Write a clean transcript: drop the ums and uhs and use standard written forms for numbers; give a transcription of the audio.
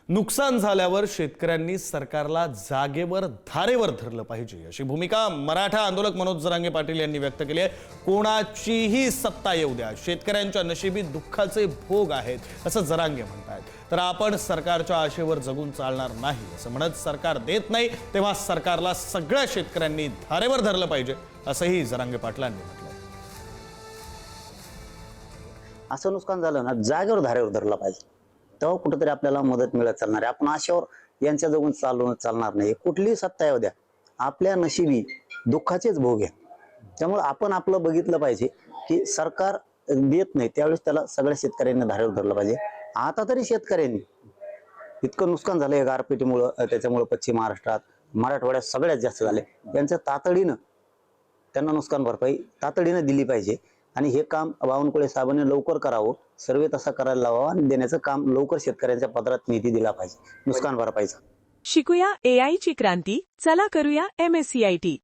नुकसान झाल्यावर शेतकऱ्यांनी सरकारला जागेवर धारेवर धरलं पाहिजे अशी भूमिका मराठा आंदोलक मनोज जरांगे पाटील यांनी व्यक्त केली आहे। कोणाचीही सत्ता येऊ द्या, शेतकऱ्यांच्या नशिबी दुःखाचे भोग आहेत असं जरांगे म्हणतात। तर आपण सरकारच्या आशेवर जगून चालणार नाही असं म्हणत सरकार देत नाही तेव्हा सरकारला सगळ्या शेतकऱ्यांनी धारेवर धरलं पाहिजे असंही जरांगे पाटलांनी म्हटलं। असं नुकसान झालं ना, जागेवर धारेवर धरला पाहिजे, तेव्हा कुठेतरी आपल्याला मदत मिळत चालणार आहे। आपण आशेवर यांच्या जगून चालणार नाही। कुठलीही सत्ता येऊ द्या, आपल्या नशिबी दुःखाचेच भोग आहे। त्यामुळे आपण आपलं बघितलं पाहिजे की सरकार देत नाही त्यावेळेस त्याला सगळ्या शेतकऱ्यांनी धारेवर धरलं पाहिजे। आता तरी शेतकऱ्यांनी इतकं नुकसान झालंय गारपिटीमुळं, त्याच्यामुळे पश्चिम महाराष्ट्रात मराठवाड्यात सगळ्यात जास्त झाले। त्यांचं तातडीनं त्यांना नुकसान भरपाई तातडीनं दिली पाहिजे आणि हे काम बावनकुळे साहेबांनी लवकर करावं, सर्वे तसा करायला लावावा आणि देण्याचं काम लवकर शेतकऱ्यांच्या पदरात निधी दिला पाहिजे नुकसान भरपाईचा। शिकूया AI ची क्रांती, चला करूया MSCIT।